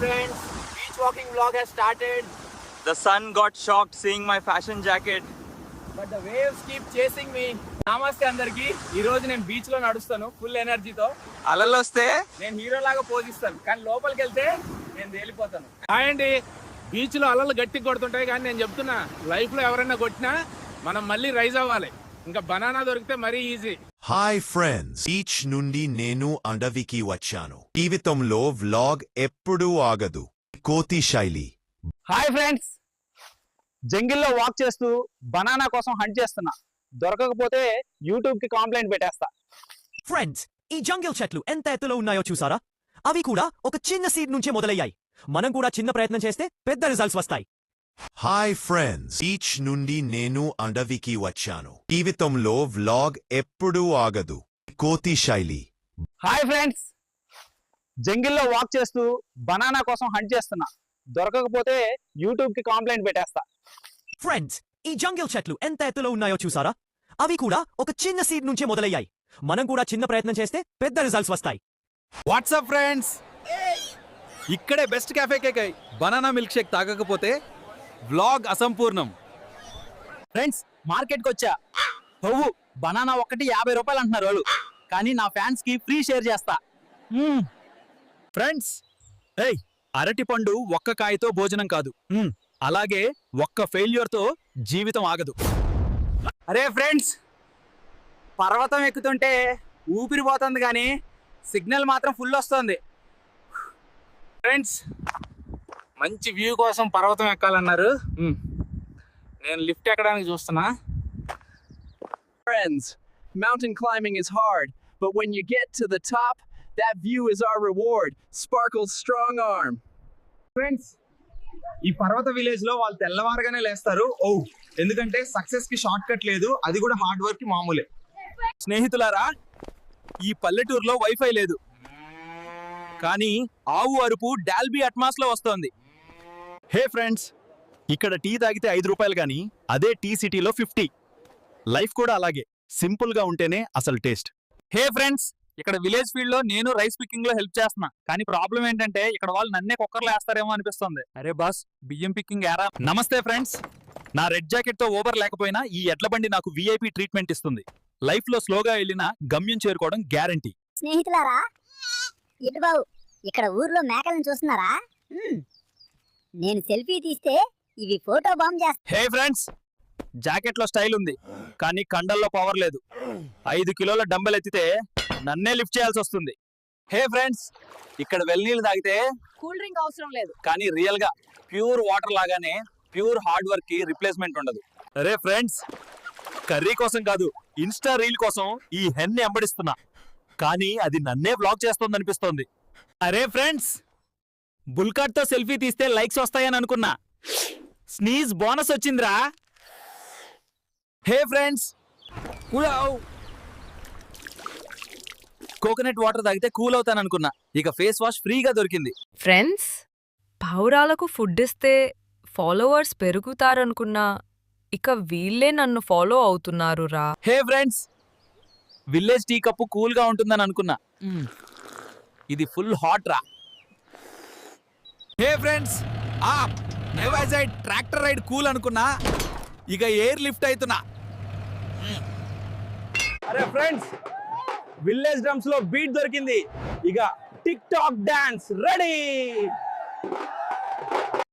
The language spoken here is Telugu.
friends, beach walking vlog has started. The sun got shocked seeing my fashion jacket. But the waves keep chasing me. నమస్తే అందరికి. ఈ రోజు నేను బీచ్ లో నడుస్తాను ఫుల్ ఎనర్జీతో. అలలు వస్తే నేను హీరో లాగా పోజిస్తాను, కానీ లోపలికి వెళ్తే నేను తేలిపోతాను. అండి, బీచ్ లో అలలు గట్టి కొడుతుంటాయి, కానీ నేను చెప్తున్నా లైఫ్ లో ఎవరైనా కొట్టినా మనం మళ్ళీ రైజ్ అవ్వాలి. ఇంకా బనానా దొరికితే మరీ ఈజీ. హాయ్ ఫ్రెండ్స్, బీచ్ నుండి నేను అడవికి వచ్చాను. జీవితంలో వ్లాగ్ ఎప్పుడూ ఆగదు. కోతి శైలి. హాయ్ ఫ్రెండ్స్, జంగిల్లో వాక్ చేస్తూ బనానా కోసం హంట్ చేస్తున్నా. దొరకకపోతే యూట్యూబ్ కి కంప్లైంట్ పెట్టేస్తా. ఫ్రెండ్స్, ఈ జంగిల్ చెట్లు ఎంత ఎత్తులో ఉన్నాయో చూసారా? అవి కూడా ఒక చిన్న సీడ్ నుంచే మొదలయ్యాయి. మనం కూడా చిన్న ప్రయత్నం చేస్తే పెద్ద రిజల్ట్స్ వస్తాయి. హాయ్ ఫ్రెండ్స్, బీచ్ నుండి నేను అడవికి వచ్చాను. జీవితంలో వ్లాగ్ ఎప్పుడూ ఆగదు. కోతి శైలి. హాయ్ ఫ్రెండ్స్, జంగిల్లో వాక్ చేస్తూ బనానా కోసం హంట్ చేస్తున్నా. దొరకకపోతే యూట్యూబ్ కి కంప్లైంట్ పెట్టేస్తా. ఫ్రెండ్స్, ఈ జంగిల్ చెట్లు ఎంత ఎత్తులో ఉన్నాయో చూసారా? అవి కూడా ఒక చిన్న సీడ్ నుంచే మొదలయ్యాయి. మనం కూడా చిన్న ప్రయత్నం చేస్తే పెద్ద రిజల్ట్స్ వస్తాయి. వాట్సాప్ ఫ్రెండ్స్, ఇక్కడే best cafe cake. Banana milk shake తాగకపోతే వ్లాగ్ అసంపూర్ణం. ఫ్రెండ్స్, మార్కెట్కి వచ్చా. పువ్వు బనానా ఒకటి 50 రూపాయలు అంటున్నారు వాళ్ళు, కానీ నా ఫ్యాన్స్ కి ఫ్రీ షేర్ చేస్తా. ఫ్రెండ్స్, అరటి పండు ఒక్క కాయతో భోజనం కాదు, అలాగే ఒక్క ఫెయిల్యూర్ తో జీవితం ఆగదు. అరే ఫ్రెండ్స్, పర్వతం ఎక్కుతుంటే ఊపిరి పోతుంది, కానీ సిగ్నల్ మాత్రం ఫుల్ వస్తుంది. ఫ్రెండ్స్, మంచి వ్యూ కోసం పర్వతం ఎక్కాలన్నారు. నేను లిఫ్ట్ ఎక్కడానికి చూస్తున్నా. Friends, mountain climbing is hard, but when you get to the top, that view is our reward. Sparkle's strong arm. Friends, ఈ పర్వత విలేజ్ లో వాళ్ళు తెల్లవారుగానే లేస్తారు. ఎందుకంటే సక్సెస్ కి షార్ట్ కట్ లేదు, అది కూడా హార్డ్ వర్క్ కి మామూలే. స్నేహితులారా, ఈ పల్లెటూరులో వైఫై లేదు, కానీ ఆవు అరుపు డాల్బీ అట్మాస్ లో వస్తోంది. హే ఫ్రెండ్స్, ఇక్కడ టీ తాగితే 5 రూపాయలు, కానీ అదే టీ సిటీలో 50. లైఫ్ కూడా అలాగే సింపుల్ గా ఉంటేనే అసలు టేస్ట్. హే ఫ్రెండ్స్, ఇక్కడ విలేజ్ ఫీల్డ్ లో నేను రైస్ పికింగ్ లో హెల్ప్ చేస్తున్నా, కానీ ప్రాబ్లం ఏంటంటే ఇక్కడ వాళ్ళు నన్నే కుక్కర్లో వేస్తారేమో అనిపిస్తుంది. అరే బాస్, బియ్యం పికింగ్ ఏరా. నమస్తే ఫ్రెండ్స్, నా రెడ్ జాకెట్ తో ఓవర్ లేకపోయినా ఈ ఎడ్ల బండి నాకు విఐపి ట్రీట్మెంట్ ఇస్తుంది. లైఫ్ లో స్లోగా వెళ్ళినా గమ్యం చేరుకోవడం గ్యారంటీ. స్నేహితులారా, ఇటు బావు, ఇక్కడ ఊర్లో మేకలను చూస్తున్నారా? నేను సెల్ఫీ తీస్తే ఇవి ఫోటో బాంబ్ చేస్తా. హే ఫ్రెండ్స్, జాకెట్ లో స్టైల్ ఉంది, కానీ కండల్లో పవర్ లేదు. 5 కిలోల డంబెల్ ఎత్తితే నన్నే లిఫ్ట్ చేయాల్సి వస్తుంది. హే ఫ్రెండ్స్, ఇక్కడ వెల్నీళ్ళు తాగితే కూల్ డ్రింక్ అవసరం లేదు, కానీ రియల్ గా ప్యూర్ వాటర్ లాగానే ప్యూర్ హార్డ్ వర్క్ కి రిప్లేస్మెంట్ ఉండదు. అరే ఫ్రెండ్స్, కర్రీ కోసం కాదు, ఇన్స్టా రీల్ కోసం ఈ హెన్ ఎంబడిస్తున్నా, కానీ అది నన్నే బ్లాక్ చేస్తోంది అనిపిస్తోంది. అరే ఫ్రెండ్స్, బుల్కాట్ తో సెల్ఫీ తీస్తే లైక్స్ వస్తాయని అనుకున్నా, స్నీజ్ బోనస్ వచ్చిందిరా. హే ఫ్రెండ్స్, కోకోనట్ వాటర్ తాగితే కూల్ అవుతాను అనుకున్నా, ఇక ఫేస్ వాష్ ఫ్రీగా దొరికింది. ఫ్రెండ్స్, పౌరాలకు ఫుడ్ ఇస్తే ఫాలోవర్స్ పెరుగుతారనుకున్నా, ఇక వీళ్ళే నన్ను ఫాలో అవుతున్నారు రా. Hey friends, village tea cup cool గా ఉంటుందని అనుకున్నా, ఇది ఫుల్ హాట్ రా. Hey friends, tractor ride cool అనుకున్నా, ఇక ఎయిర్ లిఫ్ట్ అవుతున్నా. అరే ఫ్రెండ్స్, విలేజ్ డ్రమ్స్ లో బీట్ దొరికింది, ఇక టిక్ టాక్ డాన్స్ రెడీ.